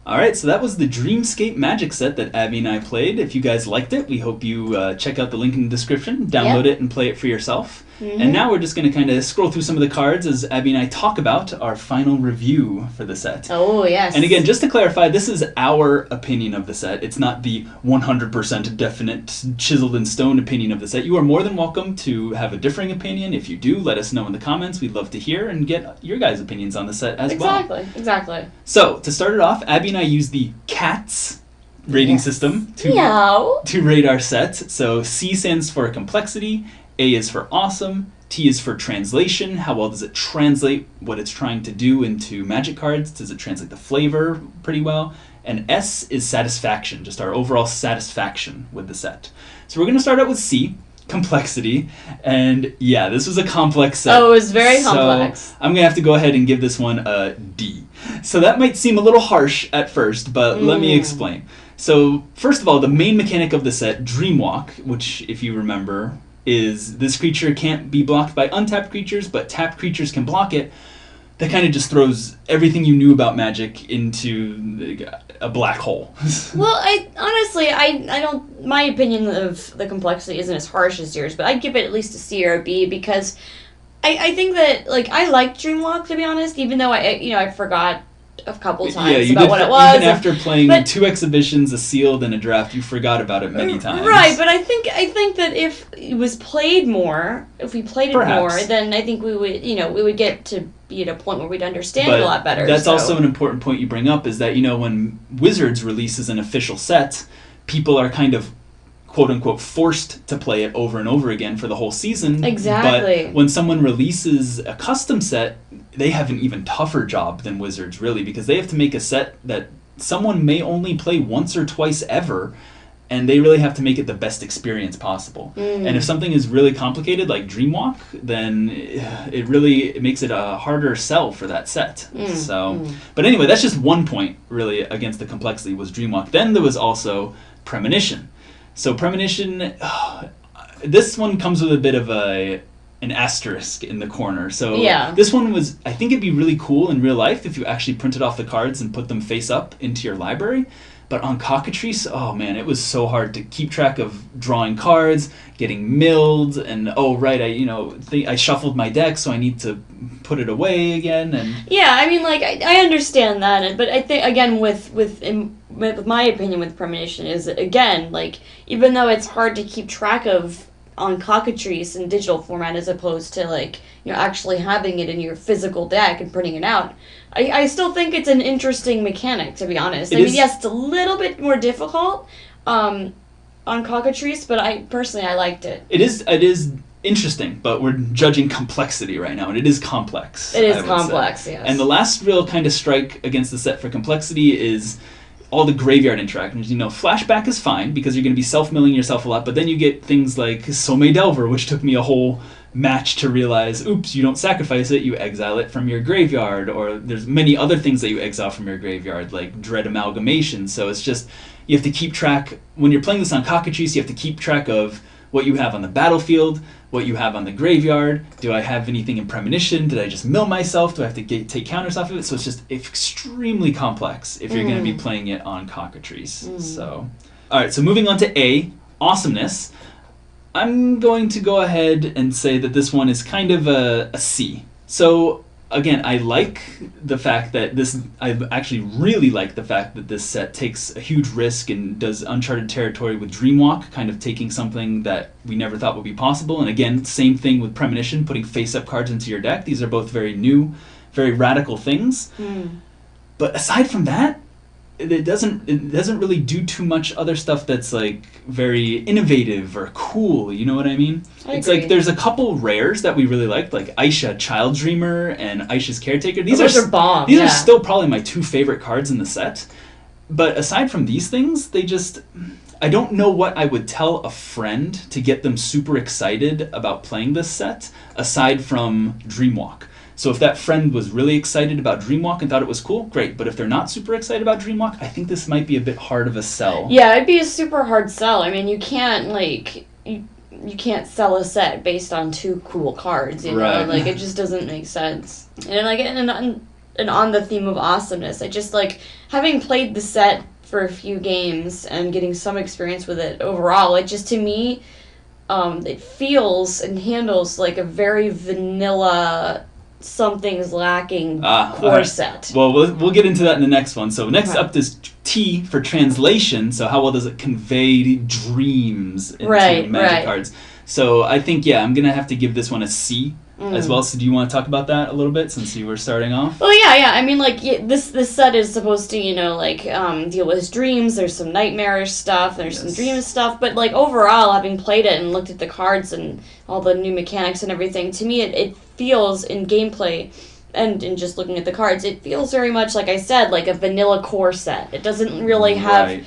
All right, so that was the Dreamscape Magic set that Abby and I played. If you guys liked it, we hope you check out the link in the description, download it, and play it for yourself. Mm-hmm. And now we're just going to kind of scroll through some of the cards as Abby and I talk about our final review for the set. Oh, yes. And again, just to clarify, this is our opinion of the set. It's not the 100% definite, chiseled in stone opinion of the set. You are more than welcome to have a differing opinion. If you do, let us know in the comments. We'd love to hear and get your guys' opinions on the set as well. Exactly. So, to start it off, Abby and I use the CATS rating system Meow. to rate our sets. So C stands for complexity, A is for awesome, T is for translation. How well does it translate what it's trying to do into magic cards? Does it translate the flavor pretty well? And S is satisfaction, just our overall satisfaction with the set. So we're going to start out with C, complexity. And yeah, this was a complex set. Oh, it was very complex. So I'm going to have to go ahead and give this one a D. So that might seem a little harsh at first, but let me explain. So first of all, the main mechanic of the set, Dreamwalk, which if you remember, is this creature can't be blocked by untapped creatures, but tapped creatures can block it. That kind of just throws everything you knew about Magic into a black hole. Well, I don't. My opinion of the complexity isn't as harsh as yours, but I'd give it at least a C or a B because I think that I liked Dreamwalk, to be honest, even though I forgot a couple times about what it was. Even after playing 2 exhibitions, a sealed and a draft, you forgot about it many times. Right, but I think that if it was played more, if we played it more, then I think we would get to be at a point where we'd understand it a lot better. That's also an important point you bring up, is that when Wizards releases an official set, people are kind of quote-unquote forced to play it over and over again for the whole season. Exactly. But when someone releases a custom set, they have an even tougher job than Wizards, really, because they have to make a set that someone may only play once or twice ever, and they really have to make it the best experience possible. And if something is really complicated, like Dreamwalk, then it makes it a harder sell for that set. But anyway, that's just one point, really, against the complexity, was Dreamwalk. Then there was also Premonition. So Premonition, this one comes with a bit of an asterisk in the corner. So this one was, I think it'd be really cool in real life if you actually printed off the cards and put them face up into your library. But on Cockatrice, oh man, it was so hard to keep track of drawing cards, getting milled, and I shuffled my deck, so I need to put it away again. And I understand that, but I think again with my opinion with Premonition is, again, even though it's hard to keep track of on Cockatrice in digital format as opposed to actually having it in your physical deck and printing it out, I still think it's an interesting mechanic, to be honest. Yes, it's a little bit more difficult on Cockatrice, but I liked it. It is interesting, but we're judging complexity right now, and it is complex. It is complex, yes. And the last real kind of strike against the set for complexity is all the graveyard interactions. Flashback is fine because you're going to be self-milling yourself a lot, but then you get things like Somei Delver, which took me a whole match to realize, oops, you don't sacrifice it, you exile it from your graveyard, or there's many other things that you exile from your graveyard, like Dread Amalgamation. So it's just, you have to keep track, when you're playing this on Cockatrice, you have to keep track of what you have on the battlefield, what you have on the graveyard. Do I have anything in Premonition? Did I just mill myself? Do I have to take counters off of it? So it's just extremely complex if you're going to be playing it on Cockatrice. So, all right, so moving on to A, Awesomeness. I'm going to go ahead and say that this one is kind of a C. So again, I like the fact that I actually really like the fact that this set takes a huge risk and does uncharted territory with Dreamwalk, kind of taking something that we never thought would be possible. And again, same thing with Premonition, putting face-up cards into your deck. These are both very new, very radical things. But aside from that, it doesn't really do too much other stuff that's very innovative or cool. You know what I mean? It's agree. There's a couple rares that we really liked, like Aisha Child Dreamer and Aisha's Caretaker. Those are bomb. These are still probably my 2 favorite cards in the set. But aside from these things, I don't know what I would tell a friend to get them super excited about playing this set, aside from Dreamwalk. So if that friend was really excited about Dreamwalk and thought it was cool, great. But if they're not super excited about Dreamwalk, I think this might be a bit hard of a sell. Yeah, it'd be a super hard sell. I mean, you can't you can't sell a set based on 2 cool cards, you know? Right. It just doesn't make sense. And and on the theme of awesomeness, I just like having played the set for a few games and getting some experience with it overall. It just, to me, it feels and handles like a very vanilla, something's lacking core right. set. Well, we'll get into that in the next one. So next up is T for translation. So how well does it convey dreams into Magic cards? So I think, I'm going to have to give this one a C as well. So do you want to talk about that a little bit since you were starting off? Well, yeah. I mean, like, this set is supposed to, deal with dreams. There's some nightmarish stuff. There's some dream stuff. But, like, overall, having played it and looked at the cards and all the new mechanics and everything, to me, it feels in gameplay and in just looking at the cards, it feels very much, like I said, like a vanilla core set. It doesn't really have,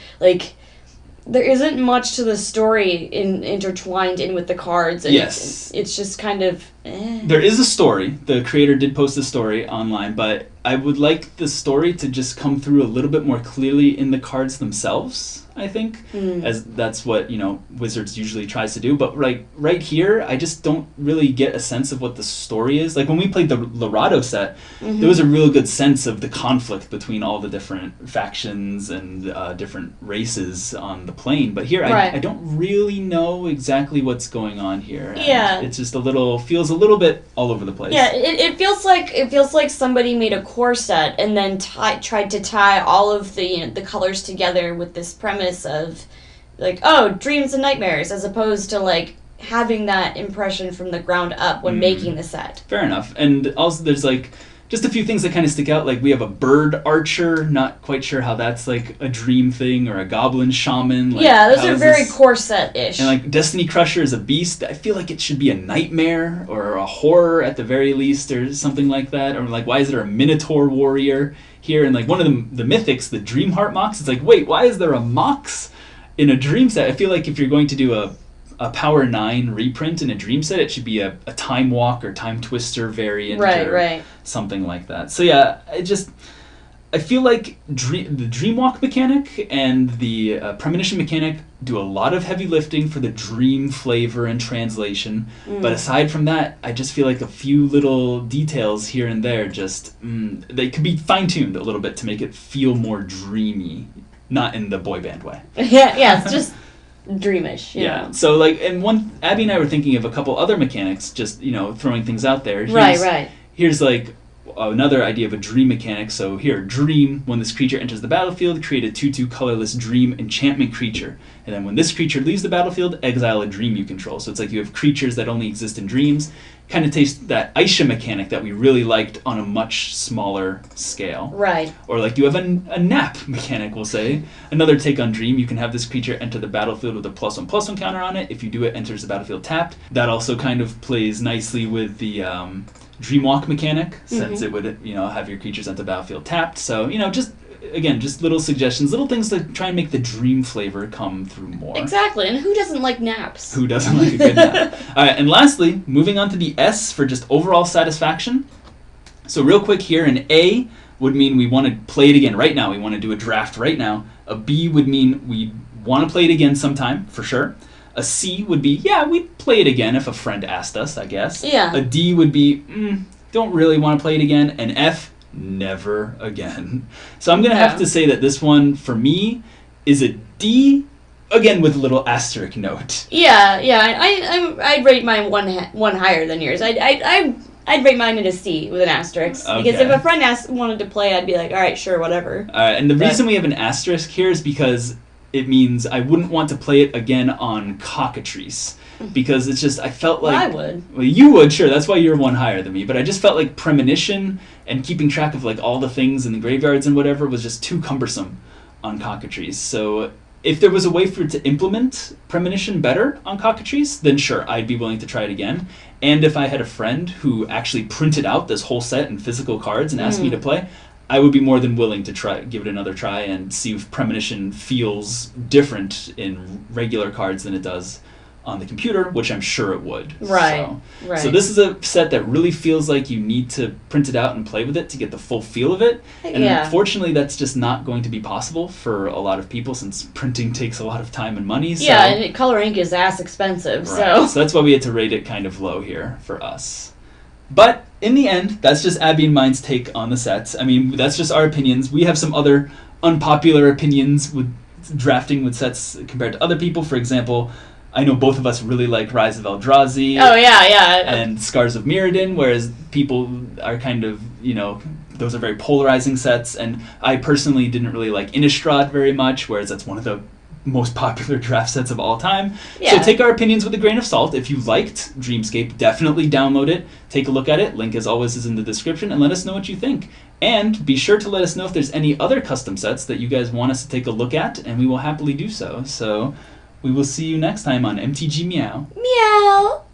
there isn't much to the story intertwined in with the cards. And it's just kind of... There is a story. The creator did post a story online, but I would like the story to just come through a little bit more clearly in the cards themselves, I think, as that's what, Wizards usually tries to do. But right here, I just don't really get a sense of what the story is. Like when we played the Lorado set, there was a real good sense of the conflict between all the different factions and different races on the plane. But here, I don't really know exactly what's going on here. And it's just feels a little bit all over the place. Yeah, it feels like somebody made a core set and then tried to tie all of the colors together with this premise of dreams and nightmares, as opposed to having that impression from the ground up when making the set. Fair enough. And also there's just a few things that kind of stick out. Like we have a bird archer, not quite sure how that's a dream thing, or a goblin shaman. Those are very core set-ish. And Destiny Crusher is a beast. I feel like it should be a nightmare or a horror at the very least, or something like that. Or why is there a Minotaur warrior here? And one of the mythics, the Dreamheart Mox, it's wait, why is there a Mox in a dream set? I feel like if you're going to do a Power 9 reprint in a dream set, it should be a Time Walk or Time Twister variant or something like that. So I feel like the Dream Walk mechanic and the Premonition mechanic do a lot of heavy lifting for the dream flavor and translation. But aside from that, I just feel like a few little details here and there they could be fine-tuned a little bit to make it feel more dreamy, not in the boy band way. It's just... dreamish, you know. So and Abbey and I were thinking of a couple other mechanics, just throwing things out there. Here's another idea of a dream mechanic. So here, dream, when this creature enters the battlefield, create a 2/2 colorless dream enchantment creature. And then when this creature leaves the battlefield, exile a dream you control. So it's you have creatures that only exist in dreams. Kind of taste that Aisha mechanic that we really liked on a much smaller scale. Right. Or you have a nap mechanic, we'll say. Another take on dream, you can have this creature enter the battlefield with a +1/+1 counter on it. If you do, it enters the battlefield tapped. That also kind of plays nicely with the Dreamwalk mechanic, since it would have your creatures enter the battlefield tapped. So, just little suggestions, little things to try and make the dream flavor come through more. Exactly, and who doesn't like naps? Who doesn't like a good nap? All right, and lastly, moving on to the S for just overall satisfaction. So real quick here, an A would mean we want to play it again right now. We want to do a draft right now. A B would mean we want to play it again sometime, for sure. A C would be, we'd play it again if a friend asked us, I guess. Yeah. A D would be, don't really want to play it again. And F, never again. So I'm going to have to say that this one, for me, is a D, again with a little asterisk note. I'd rate mine one higher than yours. I'd rate mine at a C with an asterisk. Okay. Because if a friend wanted to play, I'd be like, all right, sure, whatever. All right, and the reason we have an asterisk here is because it means I wouldn't want to play it again on Cockatrice. Because it's just, I felt like... I would. Well, you would, sure. That's why you're one higher than me. But I just felt like Premonition and keeping track of all the things in the graveyards and whatever was just too cumbersome on Cockatrice. So if there was a way for it to implement Premonition better on Cockatrice, then sure, I'd be willing to try it again. And if I had a friend who actually printed out this whole set in physical cards and asked me to play, I would be more than willing to give it another try and see if Premonition feels different in regular cards than it does on the computer, which I'm sure it would. Right. So this is a set that really feels like you need to print it out and play with it to get the full feel of it. And unfortunately, that's just not going to be possible for a lot of people since printing takes a lot of time and money. So. Yeah, and color ink is ass expensive. Right. So that's why we had to rate it kind of low here for us. But in the end, that's just Abby and mine's take on the sets. I mean, that's just our opinions. We have some other unpopular opinions with drafting with sets compared to other people. For example, I know both of us really like Rise of Eldrazi. Oh yeah. And Scars of Mirrodin, whereas people are kind of, those are very polarizing sets. And I personally didn't really like Innistrad very much, whereas that's one of the most popular draft sets of all time. Yeah. So take our opinions with a grain of salt. If you liked Dreamscape, definitely download it, take a look at it. Link, as always, is in the description, and let us know what you think. And be sure to let us know if there's any other custom sets that you guys want us to take a look at, and we will happily do so. So we will see you next time on MTG Meow. Meow.